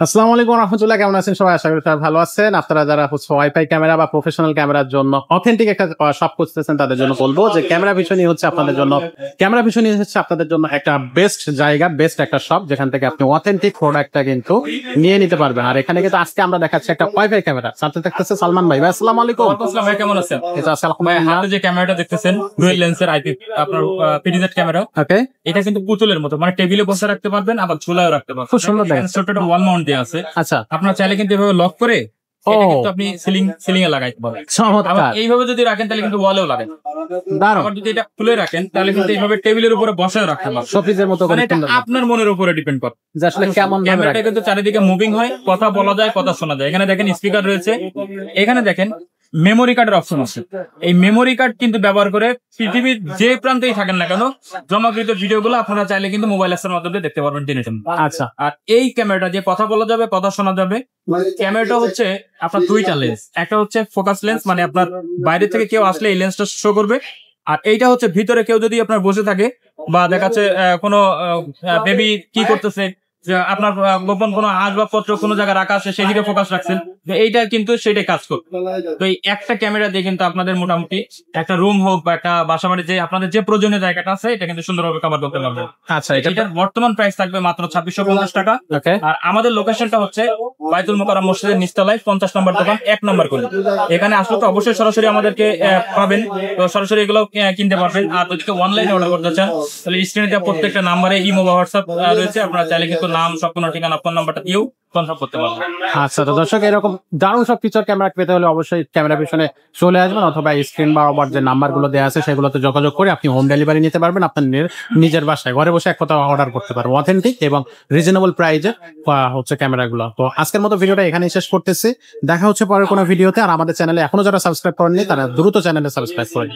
আসসালামু আলাইকুম রাহমাতুল্লাহ, কেমন আছেন সবাই? আশা করি সবাই ভালো আছেন। আপনারা যারা ওয়াইফাই ক্যামেরা বা প্রফেশনাল ক্যামেরার জন্য অথেন্টিক একটা শপ খুঁজতেছেন তাদের জন্য বলবো যে ক্যামেরা ভিশনই হচ্ছে আপনাদের জন্য একটা বেস্ট জায়গা, বেস্ট একটা শপ যেখান থেকে আপনি অথেন্টিক প্রোডাক্টটা কিন্তু নিয়ে নিতে পারবেন। আর এখানে কিন্তু আজকে আমরা দেখাচ্ছি একটা ওয়াইফাই ক্যামেরা। সাথে থাকতেছে সালমান ভাই। আসসালামু আলাইকুম। আসসালাম ভাই, কেমন আছেন? এটা আছে আলহামদুলিল্লাহ। হাতে যে ক্যামেরাটা দেখতেছেন ডুয়াল লেন্সের আইপি আপনার পিডিজেড ক্যামেরা। ওকে, এটা কিন্তু পুতুলের মতো, মানে টেবিলে বসে রাখতে পারবেন, আবার ঝুলায়ও রাখতে পারবেন। খুব সুন্দর দেখেন। ছোট একটা ওয়াল মাউন্ট দেওয়া আছে। আচ্ছা, আপনার চাইলে কিন্তু এভাবে লক করে এটা কিন্তু আপনি সিলিং এ লাগাইতে পারবেন। আবার চমৎকার, এইভাবে যদি রাখেন তাহলে কিন্তু ওয়ালেও লাগান। দারুণ। আবার যদি এটা খুলে রাখেন তাহলে কিন্তু এইভাবে টেবিলের উপরে বসায় রাখতে পারবেন। শোপিসের মতো করে মানে এটা সুন্দর। আপনার মনের উপরে ডিপেন্ড করে যে আসলে কেমন ভাবে ক্যামেরাটা রাখবেন। কিন্তু চারিদিকে মুভিং হয়, কথা বলা যায়, কথা শোনা যায়। এখানে দেখেন স্পিকার রয়েছে, এখানে দেখেন মেমোরি কার্ডের অপশন আছে। এই মেমোরি কার্ড কিন্তু ব্যবহার করে পৃথিবীর যে প্রান্তেই থাকেন না কেন জমাকৃত ভিডিওগুলো আপনারা চাইলে কিন্তু মোবাইল অ্যাপসের মাধ্যমে দেখতে পারবেন টেনে। আচ্ছা, আর এই ক্যামেরাটা যে কথা বলা যাবে, কথা শোনা যাবে। ক্যামেরাটা হচ্ছে আপনার দুইটা লেন্স, একটা হচ্ছে ফোকাস লেন্স, মানে আপনার বাইরে থেকে কেউ আসলে এই লেন্সটা শো করবে। আর এইটা হচ্ছে ভিতরে কেউ যদি আপনার বসে থাকে বা দেখা যাচ্ছে কোনো বেবি কি করতেছে, যে আপনার গোপন কোনো আসবাবপত্র কোনো জায়গায় রাখা আছে সেদিকে ফোকাস রাখছেন, এইটা কিন্তু সেটাই কাজ করবে। তো এই একটা ক্যামেরা দিয়ে কিন্তু আপনাদের মোটামুটি একটা রুম হোক বা একটা বাসা বাড়ি যে আপনাদের যে প্রয়োজনীয় জায়গাটা আছে এটা কিন্তু সুন্দরভাবে কভার করতে পারবেন। আচ্ছা, এটার বর্তমান প্রাইস থাকবে মাত্র 2650 টাকা। ওকে। আর আমাদের লোকেশনটা হচ্ছে বাইতুল মোকাররম মসজিদের নিচতলায় 50 নম্বর দোকান, 1 নম্বর করে। এখানে আসলে তো অবশ্যই সরাসরি আমাদেরকে পাবেন, তো সরাসরি এগুলো কিনতে পারবেন। আর যদি অনলাইনে অর্ডার করতে চান তাহলে স্ক্রিনে দেওয়া প্রত্যেকটা নাম্বারে ইমো বা হোয়াটসঅ্যাপ রয়েছে, আপনারা চাইলে কিন্তু নাম, সম্পূর্ণ ঠিকানা, ফোন নাম্বারটা দিয়েও কনফার্ম করতে পারবেন। আচ্ছা, তো দর্শক এরকম দারুণ সব ফিচার ক্যামেরা পেতে হলে অবশ্যই ক্যামেরা পিছনে চলে আসবেন, অথবা স্ক্রিন বা ওভার যে নাম্বারগুলো দেওয়া আছে সেগুলোতে যোগাযোগ করে আপনি হোম ডেলিভারি নিতে পারবেন। আপনার নিজের বাসায় ঘরে বসে এক কথা অর্ডার করতে পারবেন অথেন্টিক এবং রিজনেবল প্রাইজে হচ্ছে ক্যামেরাগুলো। তো আজকের মতো ভিডিওটা এখানেই শেষ করতেছি। দেখা হচ্ছে পরের কোনো ভিডিওতে। আর আমাদের চ্যানেলে এখনো যারা সাবস্ক্রাইব করেননি তারা দ্রুত চ্যানেলে সাবস্ক্রাইব করেন।